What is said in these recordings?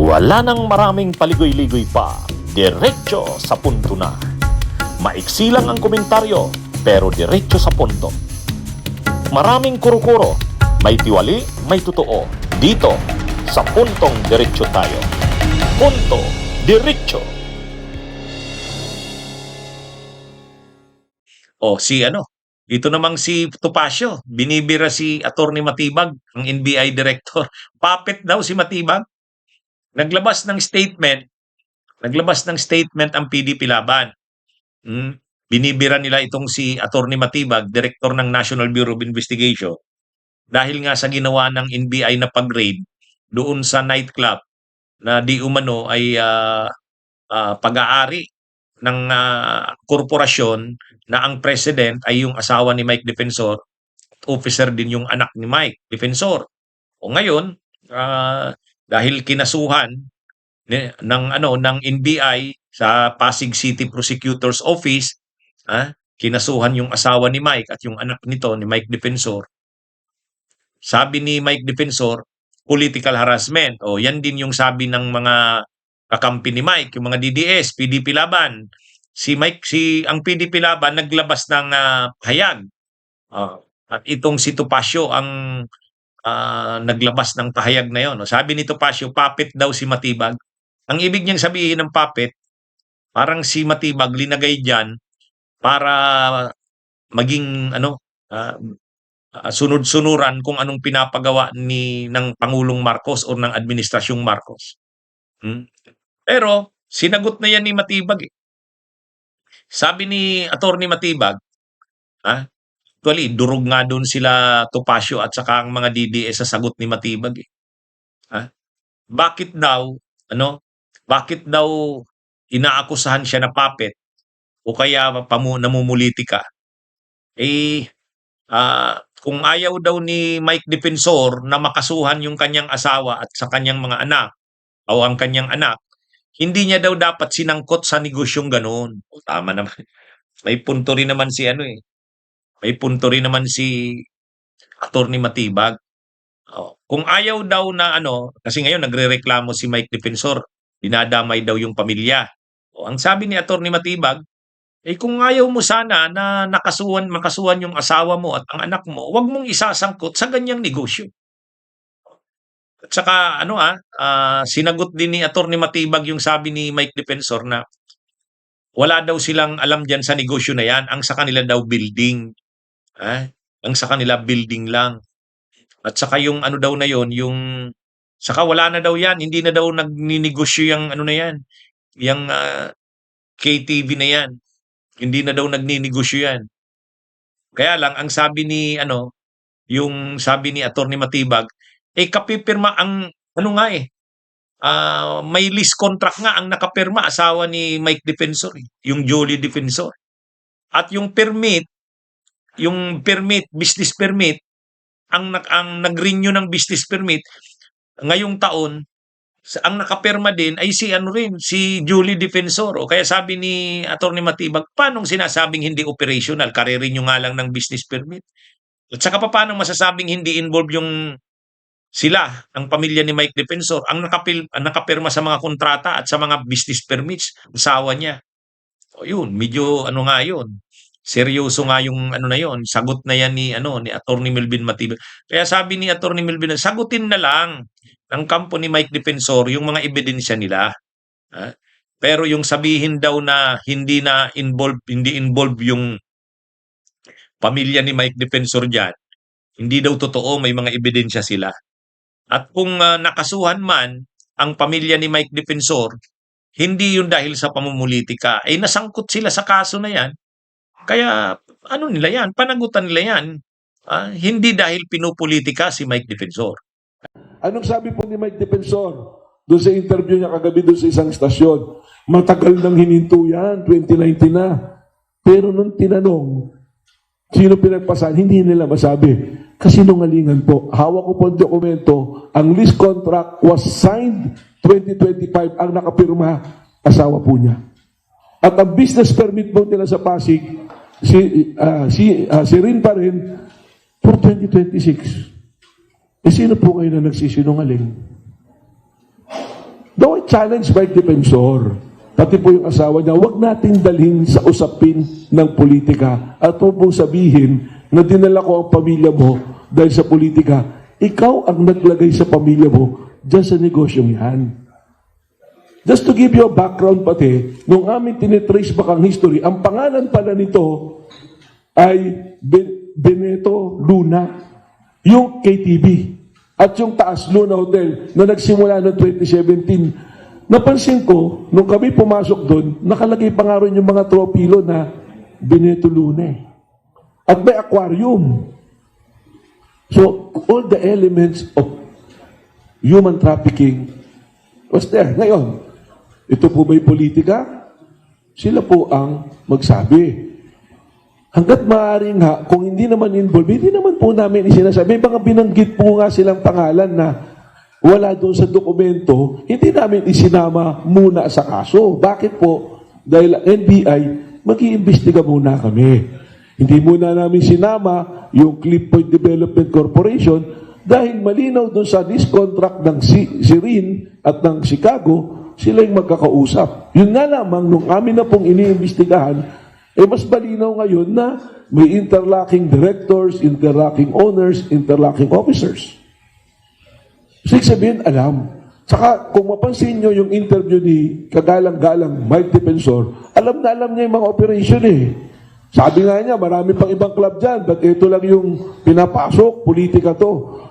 Wala nang maraming paligoy-ligoy pa, diretso sa punto na. Maiksi lang ang komentaryo, pero diretso sa punto. Maraming kuro-kuro, may tiwali, may totoo. Dito, sa puntong diretso tayo. Punto, diretso. Dito namang si Topacio, binibira si Atty. Matibag, ang NBI director. Puppet daw si Matibag. Naglabas ng statement ang PDP Laban. Binibira nila itong si Atty. Matibag, director ng National Bureau of Investigation, dahil nga sa ginawa ng NBI na pag-raid doon sa nightclub na di umano ay pag-aari ng korporasyon na ang president ay yung asawa ni Mike Defensor, officer din yung anak ni Mike Defensor. O ngayon, dahil kinasuhan ng NBI sa Pasig City Prosecutor's Office, kinasuhan yung asawa ni Mike at yung anak nito ni Mike Defensor. Sabi ni Mike Defensor, political harassment. O yan din yung sabi ng mga kakampi ni Mike, yung mga DDS, PDP Laban. Ang PDP Laban naglabas ng pahayag. At itong si Topacio ang naglabas ng pahayag na yon. Sabi ni Topacio, puppet daw si Matibag. Ang ibig niyang sabihin ng puppet, parang si Matibag linagay diyan para maging sunod-sunuran kung anong pinapagawa ng Pangulong Marcos o ng Administrasyong Marcos. Pero sinagot na yan ni Matibag. Sabi ni Atty. Matibag, actually, durog nga doon sila Topacio at saka ang mga DDS sa sagot ni Matibag. Bakit daw inaakusahan siya na puppet o kaya namumulitika? Kung ayaw daw ni Mike Defensor na makasuhan yung kanyang asawa at sa kanyang mga anak o ang kanyang anak, hindi niya daw dapat sinangkot sa negosyong ganoon. Tama naman. May punto rin naman si Atty. Matibag. Kung ayaw daw na kasi ngayon nagrereklamo si Mike Defensor, dinadamay daw yung pamilya. Ang sabi ni Atty. Matibag, kung ayaw mo sana na makasuhan yung asawa mo at ang anak mo, wag mong isasangkot sa ganyang negosyo. At saka sinagot din ni Atty. Matibag yung sabi ni Mike Defensor na wala daw silang alam diyan sa negosyo na yan, ang sa kanila daw building. Ang sa kanila building lang. At saka yung daw na yon, yung saka wala na daw yan, hindi na daw nagninegosyo yung na yan, yung KTV na yan. Hindi na daw nagninegosyo yan. Kaya lang ang sabi ni yung sabi ni Atty. Matibag, kapipirma ang may lease contract nga ang nakapirma asawa ni Mike Defensor, yung Jolie Defensor. At yung business permit, ang nag-renew ng business permit ngayong taon, ang nakapirma din ay si Jolie Defensor. O kaya sabi ni Atty. Matibag, paano sinasabing hindi operational? Kare-renew nga lang ng business permit. At saka paano masasabing hindi involved ang pamilya ni Mike Defensor, ang nakapirma sa mga kontrata at sa mga business permits, asawa niya. O yun, medyo nga yun. Seryoso nga yung yun, sagot na yan ni Atty. Melvin Matibag. Kaya sabi ni Atty. Melvin, sagutin na lang ng kampo ni Mike Defensor yung mga ebidensya nila. Pero yung sabihin daw na hindi involved yung pamilya ni Mike Defensor diyan, hindi daw totoo, may mga ebidensya sila. At kung nakasuhan man ang pamilya ni Mike Defensor, hindi yun dahil sa pamumulitika. Nasangkot sila sa kaso na yan. Kaya nila yan, panagutan nila yan. Hindi dahil pinupolitika si Mike Defensor. Anong sabi po ni Mike Defensor doon sa interview niya kagabi doon sa isang stasyon? Matagal nang hininto yan, 2019 na. Pero nung tinanong, sino pinagpasahan, hindi nila masabi. Kasinungalingan po. Hawak ko po ang dokumento. Ang lease contract was signed 2025. Ang nakapirma, asawa po niya. At ang business permit po nila sa Pasig, si Rin pa rin, for 2026. Sino po kayo na nagsisinungaling? challenge by defensor, pati po yung asawa niya, huwag nating dalhin sa usapin ng politika at huwag pong sabihin na dinala ko ang pamilya mo dahil sa politika. Ikaw ang naglagay sa pamilya mo dyan sa negosyong yan. Just to give you a background pati, nung aming tinitrace back ang history, ang pangalan pala nito ay Beneto Luna, yung KTV. At yung taas, Luna Hotel, na nagsimula noong 2017. Napansin ko, nung kami pumasok doon, nakalagay pa nga rin yung mga tropilo na Beneto Luna. At may aquarium. So, all the elements of human trafficking was there. Ngayon, ito po ba'y politika? Sila po ang magsabi. Hanggat maaari nga, kung hindi naman involved, hindi naman po namin isinasabi. May mga binanggit po nga silang pangalan na wala doon sa dokumento, hindi namin isinama muna sa kaso. Bakit po? Dahil NBI, mag-iimbestiga muna kami. Hindi muna namin sinama yung Cliff Point Development Corporation dahil malinaw doon sa lease contract ng Sirin at ng Chicago, sila yung magkakausap. Yun nga lamang, nung amin na pong iniimbestigahan, mas malinaw ngayon na may interlocking directors, interlocking owners, interlocking officers. So, sabihin, alam. Saka, kung mapansin nyo yung interview ni kagalang-galang Mike Defensor, alam na alam niya yung mga operation eh. Sabi nga niya, marami pang ibang club dyan, but ito lang yung pinapasok, politika to.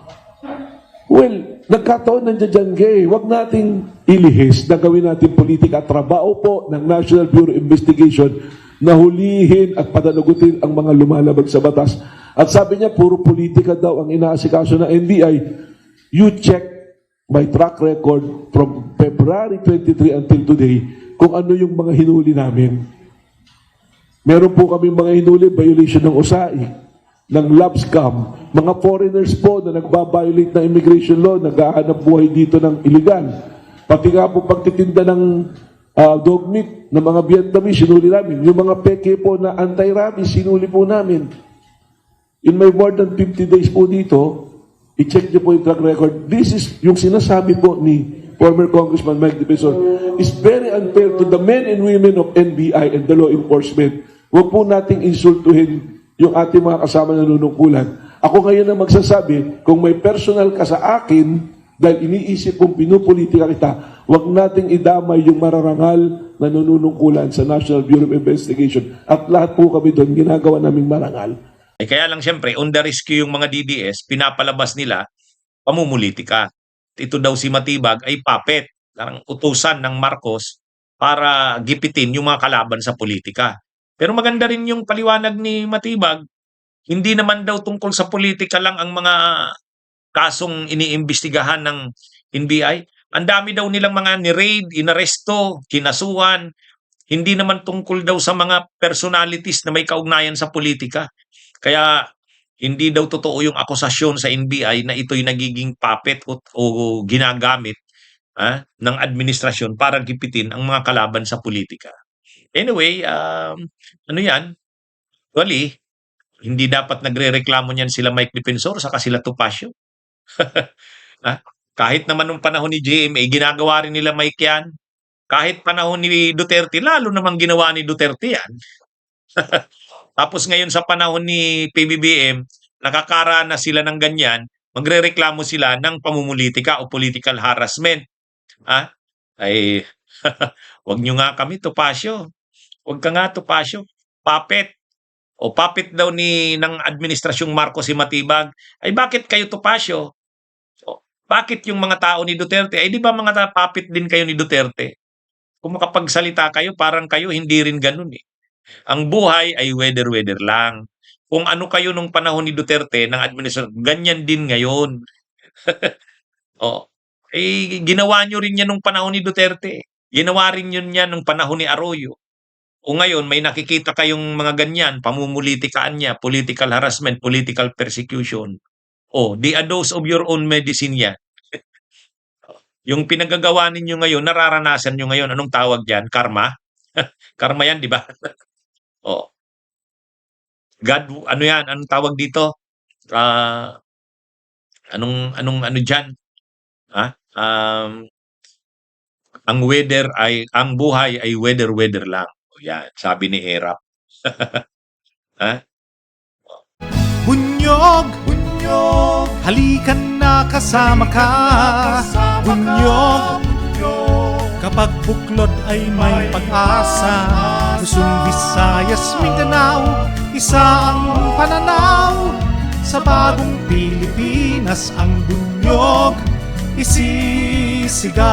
Well, nagkataon nandiyan dyan gay. Huwag nating ilihis na gawin natin politika. Trabaho po ng National Bureau of Investigation na hulihin at padanagutin ang mga lumalabag sa batas. At sabi niya, puro politika daw ang inaasikaso ng NBI. You check my track record from February 23 until today kung ano yung mga hinuli namin. Meron po kami mga hinuli, violation ng USAID, ng lab scam, mga foreigners po na nagbabiolate ng immigration law, naghahanap buhay dito ng illegal. Pati nga po pagtitinda ng dog meat ng mga Vietnamese, sinuli namin. Yung mga peke po na anti-rabies, sinuli po namin. In my more than 50 days po dito, i-check niyo po yung track record. This is yung sinasabi po ni former Congressman Mike Defensor is very unfair to the men and women of NBI and the law enforcement. Huwag po nating insultuhin yung ating mga kasama na nunungkulan. Ako ngayon na magsasabi, kung may personal ka sa akin, dahil iniisip kong pinupolitika kita, huwag nating idamay yung mararangal na nanunungkulan sa National Bureau of Investigation. At lahat po kami doon, ginagawa naming marangal. Kaya lang siyempre, on the rescue yung mga DDS, pinapalabas nila, pamumulitika. Ito daw si Matibag ay puppet, parang utusan ng Marcos para gipitin yung mga kalaban sa politika. Pero maganda rin yung paliwanag ni Matibag, hindi naman daw tungkol sa politika lang ang mga kasong iniimbestigahan ng NBI. Ang dami daw nilang mga ni-raid, inaresto, kinasuhan. Hindi naman tungkol daw sa mga personalities na may kaugnayan sa politika. Kaya hindi daw totoo yung akusasyon sa NBI na ito'y nagiging puppet o ginagamit ng administrasyon para gipitin ang mga kalaban sa politika. Anyway, ano yan? Actually, hindi dapat nagre-reklamo niyan sila Mike Defensor saka sila Topacio. Kahit naman nung panahon ni GMA, ginagawa rin nila Mike yan. Kahit panahon ni Duterte, lalo namang ginawa ni Duterte yan. Tapos ngayon sa panahon ni PBBM, nakakaranas sila ng ganyan, magrereklamo sila ng pamumulitika o political harassment. Ay, wag nyo nga kami, Topacio. Wag ka nga, Topacio. Puppet. O puppet daw ng administrasyong Marcos si Matibag. Ay bakit kayo, Topacio? Bakit yung mga tao ni Duterte? Ay di ba mga puppet din kayo ni Duterte? Kung makapagsalita kayo, parang kayo hindi rin ganun eh. Ang buhay ay weather-weather lang. Kung ano kayo nung panahon ni Duterte, ng administrasyon, ganyan din ngayon. Ginawa nyo rin yan nung panahon ni Duterte. Ginawa rin yun yan nung panahon ni Arroyo. O ngayon, may nakikita kayong mga ganyan, pamumulitikaan niya, political harassment, political persecution. Di a dose of your own medicine yan. Yung pinagagawa ninyo ngayon, nararanasan nyo ngayon, anong tawag dyan? Karma? Karma yan, di ba? God, ano yan? Anong tawag dito? Ano dyan? ang buhay ay weather lang. O yan, sabi ni Erap. Ha? Bunyog, bunyog, halikan na kasama ka. Bunyog, kapag buklod ay may pag-asa. Luzon, Visayas, Mindanao, isa ang pananaw. Sa bagong Pilipinas ang bunyog isisigaw.